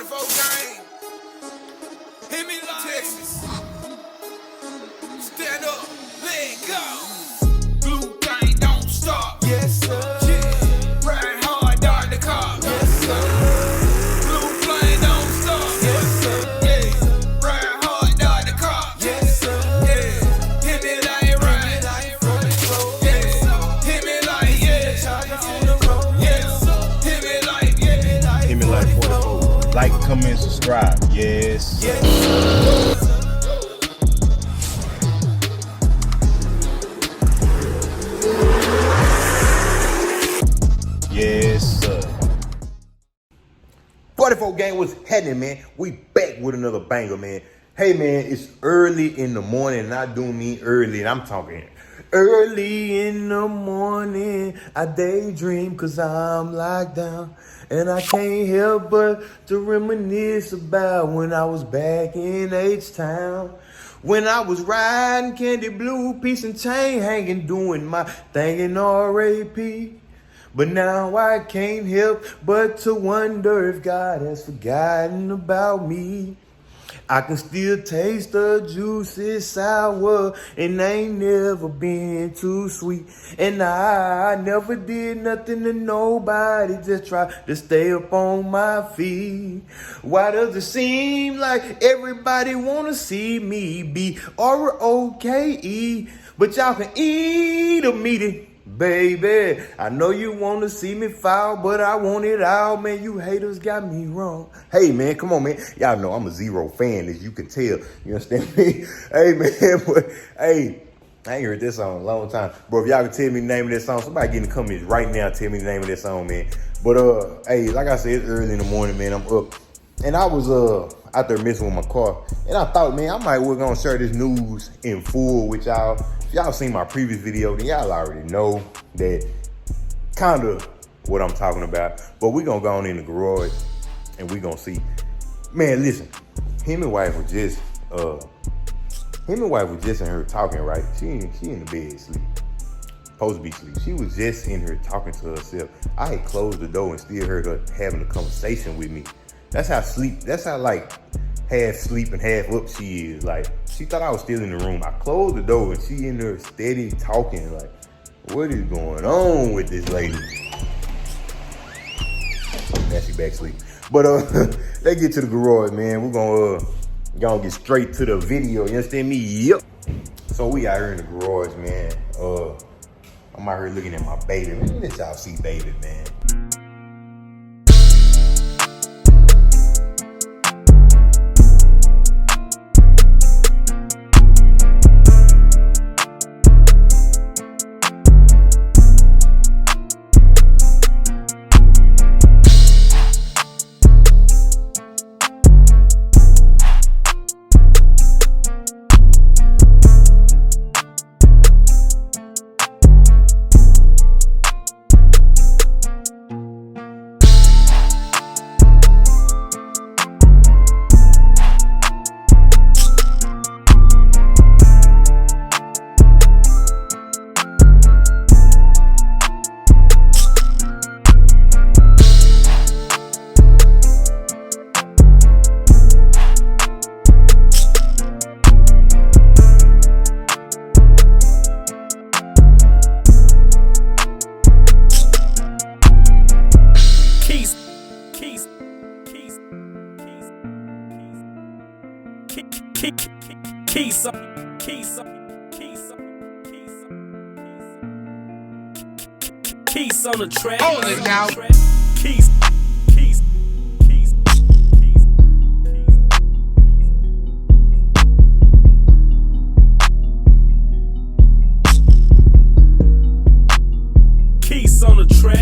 44 gang. Hit me like Texas. Stand up, let go. Blue gang don't stop. Yes, sir. Yeah. Ride hard, dart the car. Yes, sir. Blue flame don't stop. Yes, sir. Yeah. Ride hard, dart the car. Yes, sir. Yeah. Hit me like ride. Yeah. Hit me like Hit me like Hit me like 44. Like, comment, subscribe. Yes. Yes, sir. 44 gang, what's happening, man? We back with another banger, man. Hey, man, it's early in the morning, and I do mean early, and I'm talking early in the morning. I daydream cause I'm locked down, and I can't help but to reminisce about when I was back in H-Town. When I was riding candy blue, piece and chain hanging, doing my thing in RAP. But now I can't help but to wonder if God has forgotten about me. I can still taste the juicy sour, and ain't never been too sweet. And I never did nothing to nobody, just try to stay up on my feet. Why does it seem like everybody wanna see me be ROKE, but y'all can eat a meaty? Baby, I know you want to see me foul, but I want it all, man. You haters got me wrong. Hey, man, come on, man. Y'all know I'm a Zero fan, as you can tell. You understand me? Hey, man, but, hey, I ain't heard this song in a long time. Bro, if y'all can tell me the name of that song, somebody get in the comments right now, tell me the name of that song, man. But, hey, like I said, it's early in the morning, man. I'm up. And I was out there messing with my car. And I thought, man, I might well gonna share this news in full with y'all. If y'all seen my previous video, then y'all already know that kind of what I'm talking about. But we gonna go on in the garage and we gonna see. Man, listen, him and wife was just in here talking, right? She in the bed sleep. Supposed to be sleep. She was just in here talking to herself. I had closed the door and still heard her having a conversation with me. That's how like half sleep and half up she is. Like, she thought I was still in the room. I closed the door and she in there steady talking. Like, what is going on with this lady? Now she back asleep. But let's get to the garage, man. We're gonna get straight to the video. You understand me? Yep. So we out here in the garage, man. I'm out here looking at my baby. Man, let y'all see baby, man. Keys on the track. Hold it now. Keys. Keys on the track.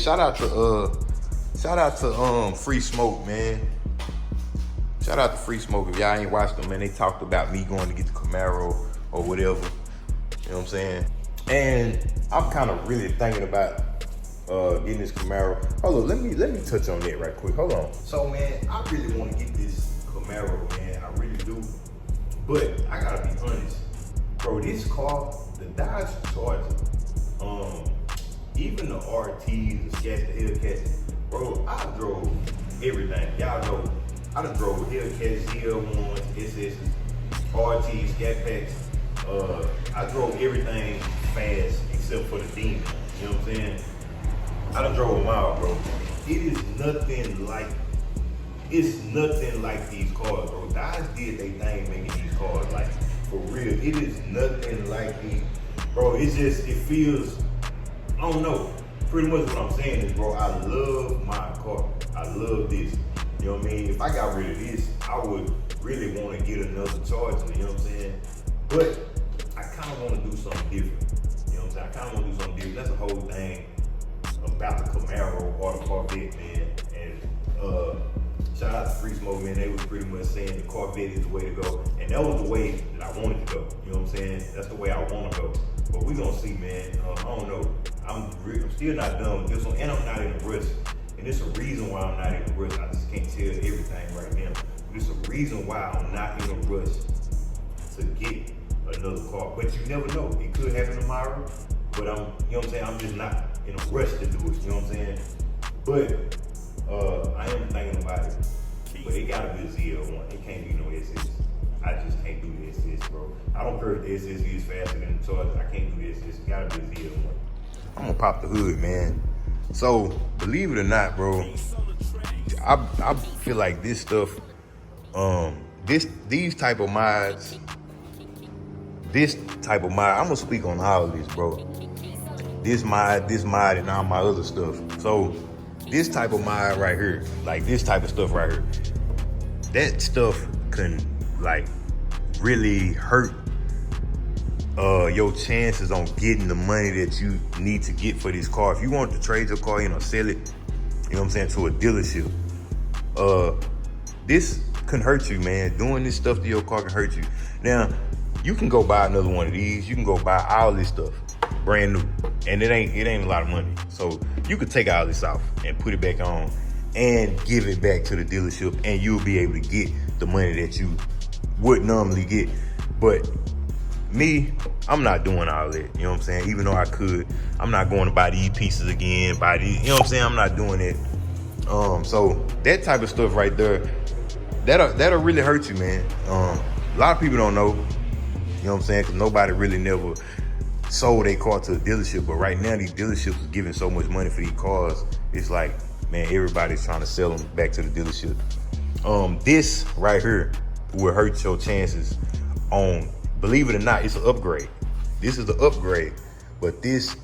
shout out to Free Smoke, man. Shout out to Free Smoke. If y'all ain't watched them, man, they talked about me going to get the Camaro or whatever. You know what I'm saying? And I'm kind of really thinking about getting this Camaro. Hold on, let me touch on that right quick. Hold on. So, man, I really want to get this Camaro, man. I really do. But I gotta be honest, bro. This car, the Dodge Charger, even the RTs, the Cedar Hill Tx, bro, I drove everything. Y'all know, I done drove Hellcats, ZL1s, SSs, RTs, Scat Packs. I drove everything fast except for the Demon. You know what I'm saying? I done drove a mile, bro. It is nothing like these cars, bro. Dodge did they thing making these cars, like, for real. It is nothing like these, bro. It feels, I don't know. Pretty much what I'm saying is, bro, I love my car. I love this. You know what I mean? If I got rid of this, I would really want to get another Charger, you know what I'm saying? But I kind of want to do something different. You know what I'm saying? I kind of want to do something different. That's the whole thing about the Camaro or the Corvette, man. And shout out to Free Smoke, man. They was pretty much saying the Corvette is the way to go. And that was the way that I wanted to go. You know what I'm saying? That's the way I want to go. But we're going to see, man. I don't know. I'm still not done with this one, and I'm not in a rush. And there's a reason why I'm not in a rush. I just can't tell everything right now. There's a reason why I'm not in a rush to get another car. But you never know. It could happen tomorrow. But you know what I'm saying? I'm just not in a rush to do it. You know what I'm saying? But I am thinking about it. But it gotta be a ZL1. It can't be no SS. I just can't do the SS, bro. I don't care if the SS is faster than the Charger. I can't do the SS. It gotta be a ZL1. I'm gonna pop the hood, man. So, believe it or not, bro, I feel like this stuff, these type of mods, I'm gonna speak on all of this, bro. This mod, and all my other stuff. So, this type of mod right here, like this type of stuff right here, that stuff can, like, really hurt your chances on getting the money that you need to get for this car. If you want to trade your car in or sell it, you know what I'm saying, to a dealership, this can hurt you, man. Doing this stuff to your car can hurt you. Now, you can go buy another one of these. You can go buy all this stuff brand new, and it ain't a lot of money. So you could take all this off and put it back on and give it back to the dealership, and you'll be able to get the money that you would normally get. But me, I'm not doing all that, you know what I'm saying? Even though I could, I'm not going to buy these pieces again, you know what I'm saying? I'm not doing it. So that type of stuff right there, that'll really hurt you, man. A lot of people don't know, you know what I'm saying? Because nobody really never sold a car to a dealership. But right now, these dealerships are giving so much money for these cars. It's like, man, everybody's trying to sell them back to the dealership. This right here will hurt your chances on, believe it or not, it's an upgrade. This is the upgrade, but this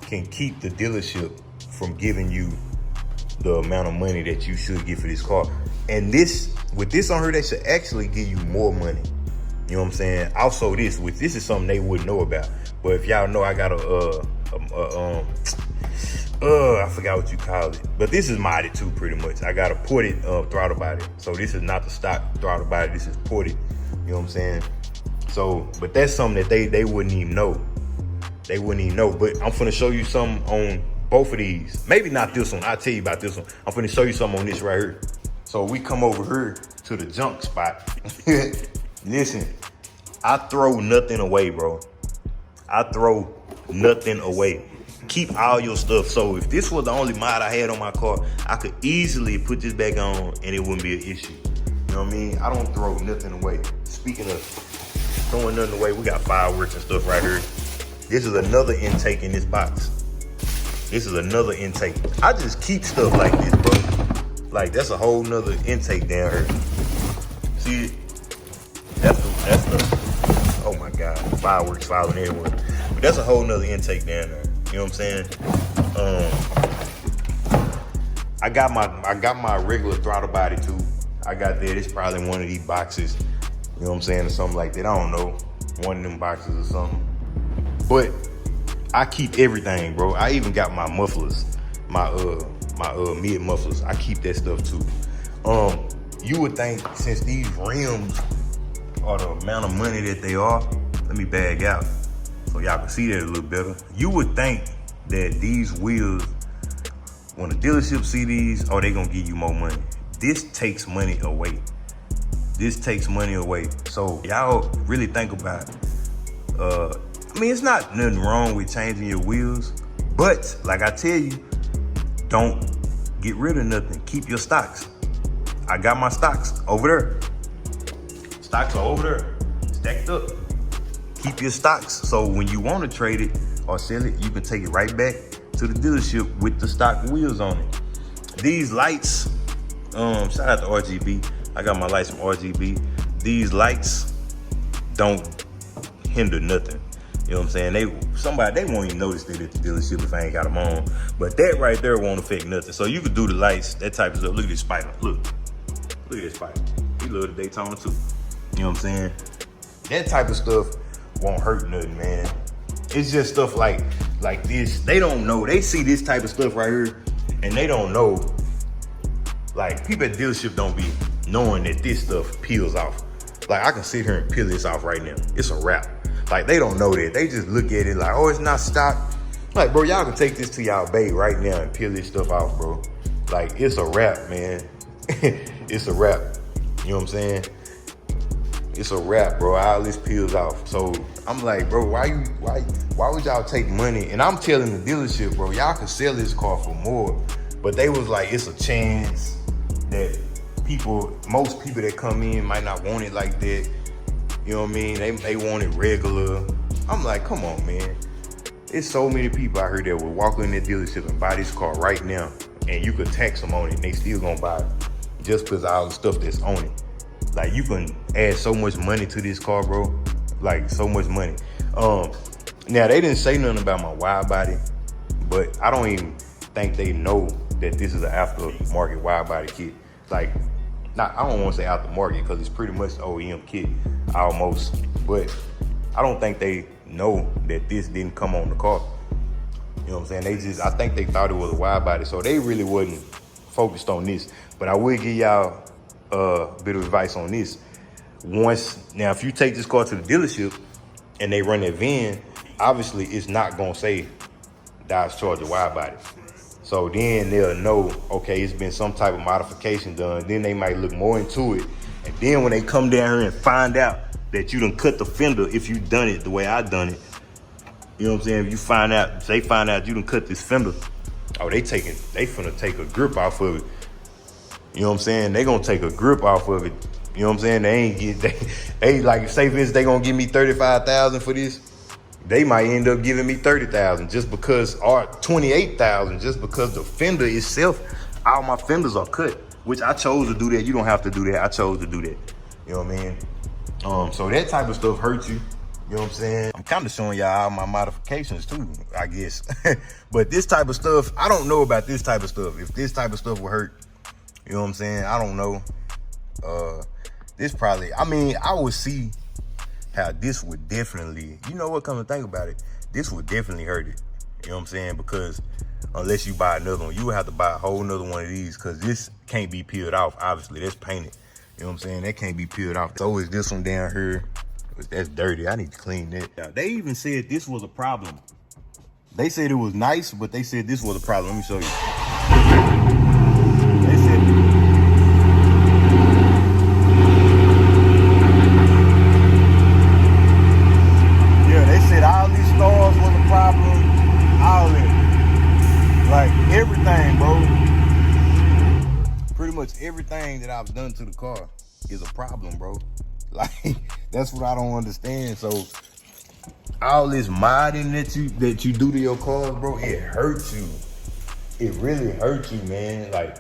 can keep the dealership from giving you the amount of money that you should get for this car. And this, with this on here, they should actually give you more money. You know what I'm saying? Also, this is something they wouldn't know about. But if y'all know, I got I forgot what you call it, but this is modded too, pretty much. I got a ported throttle body. So this is not the stock throttle body. This is ported. You know what I'm saying? So, but that's something that they wouldn't even know. They wouldn't even know. But I'm finna show you something on both of these. Maybe not this one. I'll tell you about this one. I'm finna show you something on this right here. So we come over here to the junk spot. Listen, I throw nothing away, bro. I throw nothing away. Keep all your stuff. So if this was the only mod I had on my car, I could easily put this back on and it wouldn't be an issue. You know what I mean? I don't throw nothing away. Speaking of throwing nothing away, we got fireworks and stuff right here. This is another intake in this box. This is another intake. I just keep stuff like this, bro. Like, that's a whole nother intake down here. See it? That's the, oh my God, fireworks falling everywhere. But that's a whole nother intake down there. You know what I'm saying? I got my regular throttle body too. I got that. It's probably one of these boxes. You know what I'm saying? Or something like that. I don't know. One of them boxes or something. But I keep everything, bro. I even got my mufflers. my mid mufflers. I keep that stuff too. You would think since these rims are the amount of money that they are, let me bag out so y'all can see that a little better. You would think that these wheels, when the dealership see these, oh, they gonna give you more money. This takes money away. This takes money away. So y'all really think about, I mean, it's not nothing wrong with changing your wheels, but like I tell you, don't get rid of nothing. Keep your stocks. I got my stocks over there. Stocks are over there, stacked up. Keep your stocks, so when you want to trade it or sell it, you can take it right back to the dealership with the stock wheels on it. These lights, shout out to RGB. I got my lights from RGB. These lights don't hinder nothing. You know what I'm saying? They won't even notice that at the dealership if I ain't got them on. But that right there won't affect nothing. So you could do the lights, that type of stuff. Look at this spider. Look at this spider. He love the Daytona too. You know what I'm saying? That type of stuff won't hurt nothing, man. It's just stuff like this. They don't know. They see this type of stuff right here, and they don't know. Like, people at the dealership don't be knowing that this stuff peels off. Like, I can sit here and peel this off right now. It's a wrap. Like, they don't know that. They just look at it like, oh, it's not stock. Like, bro, y'all can take this to y'all bay right now and peel this stuff off, bro. Like, it's a wrap, man. It's a wrap. You know what I'm saying? It's a wrap, bro. All this peels off. So I'm like, bro, why would y'all take money? And I'm telling the dealership, bro, y'all can sell this car for more. But they was like, it's a chance that most people that come in might not want it like that. You know what I mean? They want it regular. I'm like, come on, man. It's so many people out here that will walk in their dealership and buy this car right now, and you could tax them on it and they still gonna buy it just because of all the stuff that's on it. Like, you can add so much money to this car, bro. Like, so much money. Now, they didn't say nothing about my wide body, but I don't even think they know that this is an aftermarket wide body kit. Like, I don't want to say aftermarket because it's pretty much the OEM kit almost, but I don't think they know that this didn't come on the car. You know what I'm saying? I think they thought it was a wide body, so they really wasn't focused on this. But I will give y'all a bit of advice on this. Now, if you take this car to the dealership and they run that VIN, obviously it's not gonna say Dodge Charger wide body. So then they'll know, okay, it's been some type of modification done. Then they might look more into it. And then when they come down here and find out that you done cut the fender, if you done it the way I done it, you know what I'm saying? If they find out you done cut this fender, oh, they finna take a grip off of it. You know what I'm saying? They gonna take a grip off of it. You know what I'm saying? They like, say for instance, they gonna give me $35,000 for this. They might end up giving me $30,000 just because, or $28,000 just because the fender itself, all my fenders are cut, which I chose to do that. You don't have to do that. I chose to do that. You know what I mean? So that type of stuff hurts you. You know what I'm saying? I'm kind of showing y'all all my modifications too, I guess. But this type of stuff, I don't know about this type of stuff. If this type of stuff will hurt, you know what I'm saying? I don't know. This probably, I mean, I would see how this would definitely, you know what, come to think about it, this would definitely hurt it. You know what I'm saying? Because unless you buy another one, you would have to buy a whole nother one of these because this can't be peeled off, obviously. That's painted. You know what I'm saying? That can't be peeled off. So is this one down here. That's dirty. I need to clean that. They even said this was a problem. They said it was nice, but they said this was a problem. Let me show you. They said, yeah, they said all these stars was a problem. All that. Like everything, bro. Pretty much everything that I've done to the car is a problem, bro. Like, that's what I don't understand. So all this modding that you do to your cars, bro, it hurts you. It really hurts you, man. Like,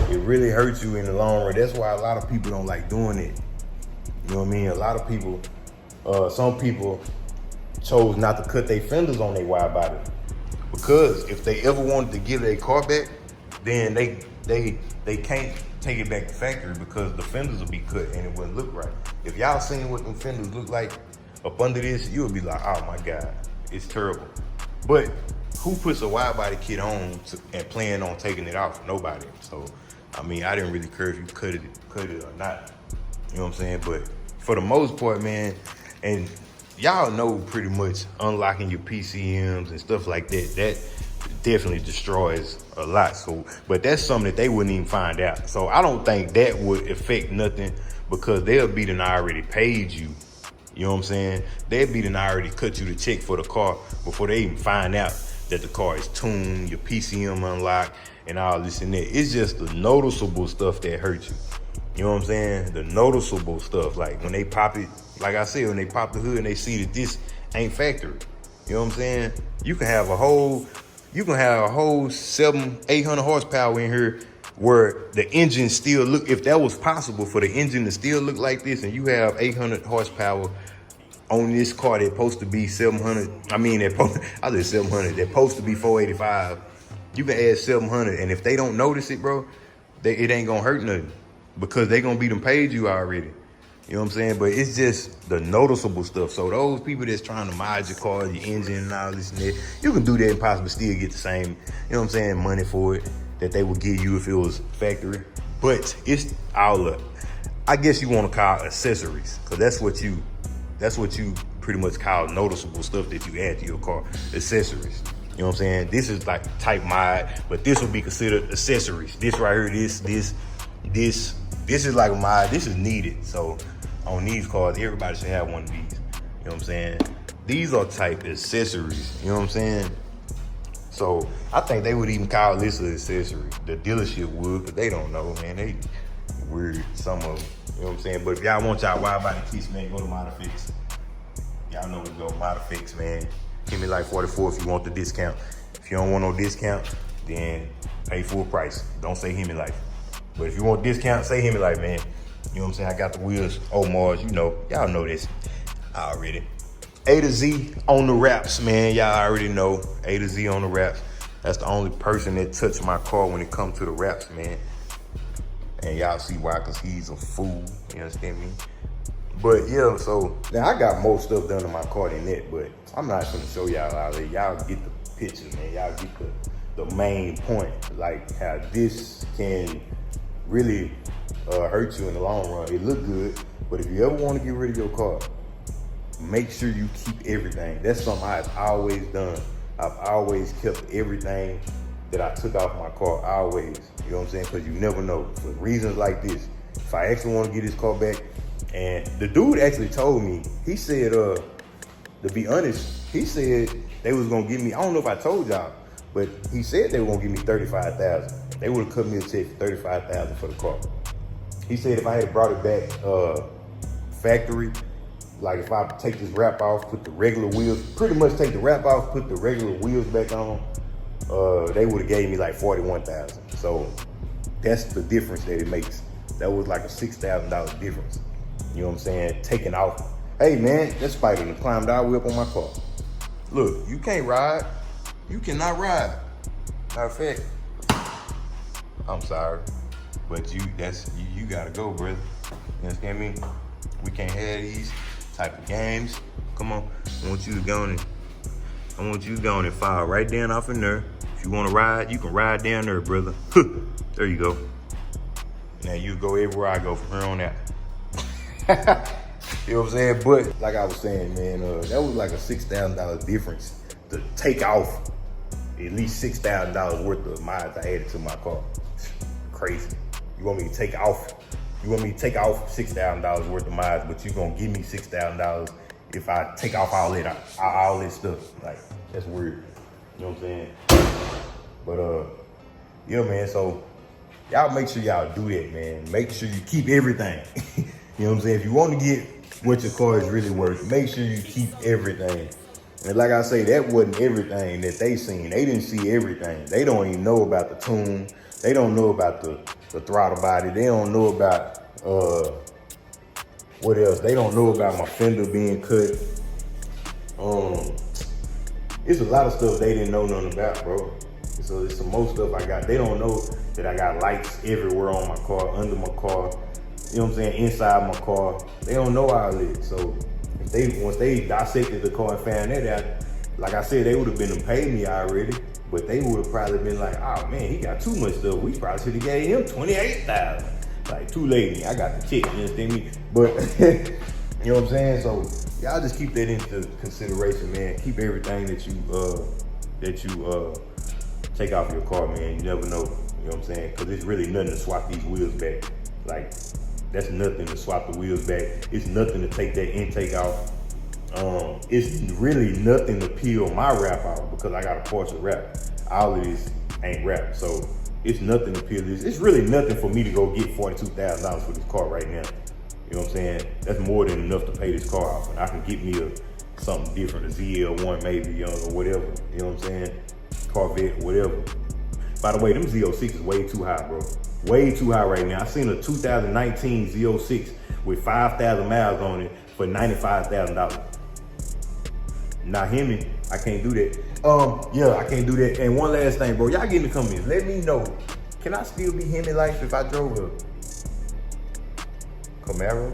it really hurts you in the long run. That's why a lot of people don't like doing it. You know what I mean? A lot of people, some people chose not to cut their fenders on their wide body because if they ever wanted to give their car back, then they can't take it back to factory because the fenders will be cut and it wouldn't look right. If y'all seen what them fenders look like up under this, you would be like, oh my God, it's terrible. But who puts a wide body kit on and plan on taking it off? Nobody. So, I mean, I didn't really care if you cut it or not. You know what I'm saying? But for the most part, man, and y'all know pretty much unlocking your PCMs and stuff like that, that definitely destroys a lot. So, but that's something that they wouldn't even find out. So I don't think that would affect nothing because they'll be done already paid you. You know what I'm saying? They'll be done already cut you the check for the car before they even find out that the car is tuned, your PCM unlocked, and all this and that. It's just the noticeable stuff that hurts you. You know what I'm saying? The noticeable stuff, like when they pop it, like I said, when they pop the hood and they see that this ain't factory. You know what I'm saying? You can have a whole 700-800 horsepower in here where the engine still look, if that was possible for the engine to still look like this, and you have 800 horsepower on this car that's supposed to be 700, I said 700, that's supposed to be 485, you can add 700, and if they don't notice it, bro, it ain't gonna hurt nothing because they gonna be done paid you already. You know what I'm saying? But it's just the noticeable stuff. So those people that's trying to mod your car, your engine and all this and that, you can do that and possibly still get the same, you know what I'm saying, money for it that they would give you if it was factory. But it's all up. I guess you want to call accessories, because that's what you pretty much call noticeable stuff that you add to your car, accessories. You know what I'm saying? This is like type mod, but this would be considered accessories. This right here, this is like a mod. This is needed. So on these cars, everybody should have one of these. You know what I'm saying? These are type accessories. You know what I'm saying? So I think they would even call this an accessory. The dealership would, but they don't know, man. They weird, some of them. You know what I'm saying? But if y'all want y'all wide body kits, man, go to Modifix. Y'all know we go Modifix, man. Hemiwife44 if you want the discount. If you don't want no discount, then pay full price. Don't say Hemiwife. But if you want discount, say Hemiwife, man. You know what I'm saying? I got the wheels, Omar's, you know. Y'all know this already. A to Z on the wraps, man. Y'all already know. A to Z on the wraps. That's the only person that touched my car when it comes to the wraps, man. And y'all see why, because he's a fool. You understand me? But yeah, so now I got more stuff done in my car than that, but I'm not gonna show y'all all that. Y'all get the picture, man. Y'all get the main point, like how this can really hurt you in the long run. It look good, but if you ever want to get rid of your car, make sure you keep everything. That's something I've always done. I've always kept everything that I took off my car, always. You know what I'm saying? Because you never know. For reasons like this, if I actually want to get this car back, and the dude actually told me, he said, to be honest, he said they was going to give me, I don't know if I told y'all, but he said they were going to give me $35,000. They would have cut me a check for $35,000 for the car. He said if I had brought it back factory, like if I take this wrap off, put the regular wheels, pretty much take the wrap off, put the regular wheels back on, they would have gave me like $41,000. So that's the difference that it makes. That was like a $6,000 difference. You know what I'm saying? Taking off. Hey man, that spider done climbed all the way up on my car. Look, you can't ride. You cannot ride. Matter of fact, I'm sorry, but you gotta go, brother. You understand me? We can't have these type of games. Come on, I want you to go on and file right down off in there. If you want to ride, you can ride down there, brother. There you go. Now you go everywhere I go from here on out. You know what I'm saying? But like I was saying, man, that was like a $6,000 difference to take off at least $6,000 worth of miles I added to my car. Crazy. You want me to take off $6,000 worth of miles, but you gonna give me $6,000 if I take off all this stuff. Like, that's weird. You know what I'm saying? But yeah, man, so y'all make sure y'all do that, man. Make sure you keep everything. You know what I'm saying? If you want to get what your car is really worth, make sure you keep everything. And like I say, that wasn't everything that they seen. They didn't see everything. They don't even know about the tune. They don't know about the throttle body. They don't know about what else? They don't know about my fender being cut. It's a lot of stuff they didn't know nothing about, bro. So it's some more stuff I got. They don't know that I got lights everywhere on my car, under my car. You know what I'm saying? Inside my car. They don't know all that. So once they dissected the car and found that out, like I said, they would have been to pay me already, but they would have probably been like, oh man, he got too much stuff. We probably should have gave him $28,000. Like, too late. I got the check, you understand me? But, you know what I'm saying? So, y'all just keep that into consideration, man. Keep everything that you take off your car, man. You never know, you know what I'm saying? Because it's really nothing to swap these wheels back. Like, that's nothing to swap the wheels back. It's nothing to take that intake off. It's really nothing to peel my wrap out because I got a partial wrap. All of this ain't wrapped, so it's nothing to peel this. It's really nothing for me to go get $42,000 for this car right now. You know what I'm saying? That's more than enough to pay this car off, and I can get me something different, a ZL1 maybe, or whatever. You know what I'm saying? Corvette, whatever. By the way, them Z06 is way too high, bro. Way too high right now. I seen a 2019 Z06 with 5,000 miles on it for $95,000. Nah, Hemi, I can't do that. Yeah, I can't do that. And one last thing, bro. Y'all get in the comments. Let me know. Can I still be Hemi life if I drove a Camaro?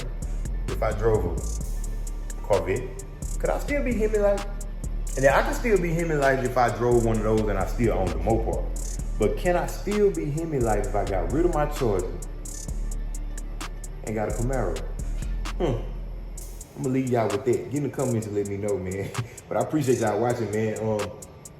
If I drove a Corvette? Could I still be Hemi life? And then I can still be Hemi life if I drove one of those and I still own the Mopar. But can I still be Hemi life if I got rid of my Charger and got a Camaro? I'm gonna leave y'all with that. Get in the comments and let me know, man. But I appreciate y'all watching, man.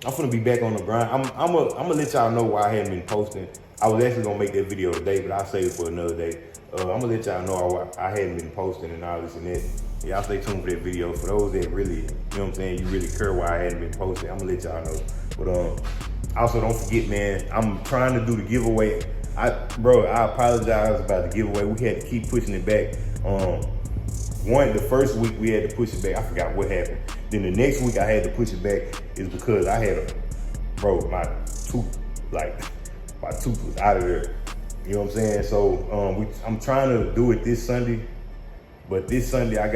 I'm gonna be back on the grind. I'm gonna let y'all know why I haven't been posting. I was actually gonna make that video today, but I'll save it for another day. I'm gonna let y'all know why I hadn't been posting and all this and that. Y'all stay tuned for that video. For those that really, you know what I'm saying, you really care why I hadn't been posting, I'm gonna let y'all know. But also don't forget, man, I'm trying to do the giveaway. I apologize about the giveaway. We had to keep pushing it back. The first week we had to push it back. I forgot what happened. Then the next week I had to push it back is because I had my tooth was out of there. You know what I'm saying? So I'm trying to do it this Sunday, but this Sunday I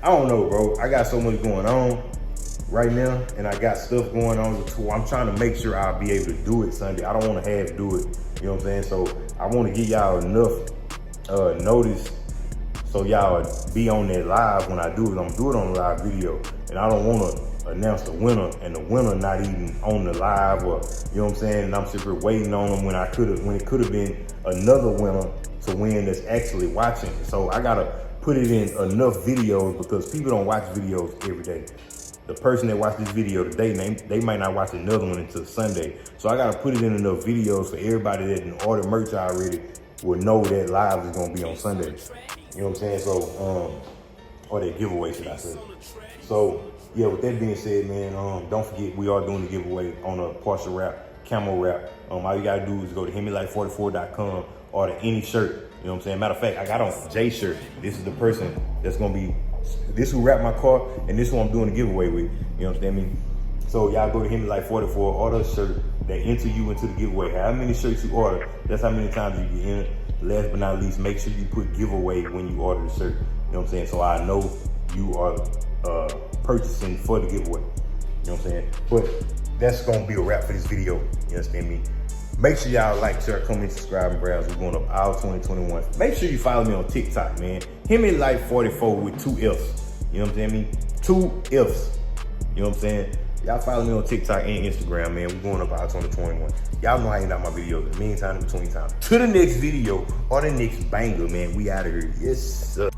don't know, bro. I got so much going on right now, and I got stuff going on with the tour. I'm trying to make sure I'll be able to do it Sunday. I don't want to have to do it. You know what I'm saying? So I want to give y'all enough notice so y'all be on that live when I do it. I'm gonna do it on a live video, and I don't want to announce the winner and the winner not even on the live, or you know what I'm saying. And I'm super waiting on them when it could have been another winner to win that's actually watching. So I gotta put it in enough videos because people don't watch videos every day. The person that watched this video today, they might not watch another one until Sunday. So I gotta put it in enough videos for everybody that didn't order merch already will know that live is gonna be on Sunday. You know what I'm saying? So, or that giveaway, should I say. So, yeah, with that being said, man, don't forget we are doing the giveaway on a partial wrap, camo wrap. All you gotta do is go to Hemiwife44.com, order any shirt. You know what I'm saying? Matter of fact, I got on Jay shirt. This is the person that's gonna be, this who wrapped my car, and this who I'm doing the giveaway with. You know what I'm saying? So y'all go to Hemiwife44, order a shirt that enter you into the giveaway. How many shirts you order, that's how many times you get in it. Last but not least, make sure you put giveaway when you order the shirt. You know what I'm saying? So I know you are purchasing for the giveaway. You know what I'm saying? But that's gonna be a wrap for this video. You understand me? Make sure y'all like, share, comment, subscribe, and browse. We're going up all 2021. Make sure you follow me on TikTok, man. Hemiwife44 with 2 F's. You know what I'm saying? 2 F's. You know what I'm saying? Y'all follow me on TikTok and Instagram, man. We're going up all 2021. Y'all know I ain't got my videos a million times in between time. To the next video or the next banger, man. We out of here. Yes, sir.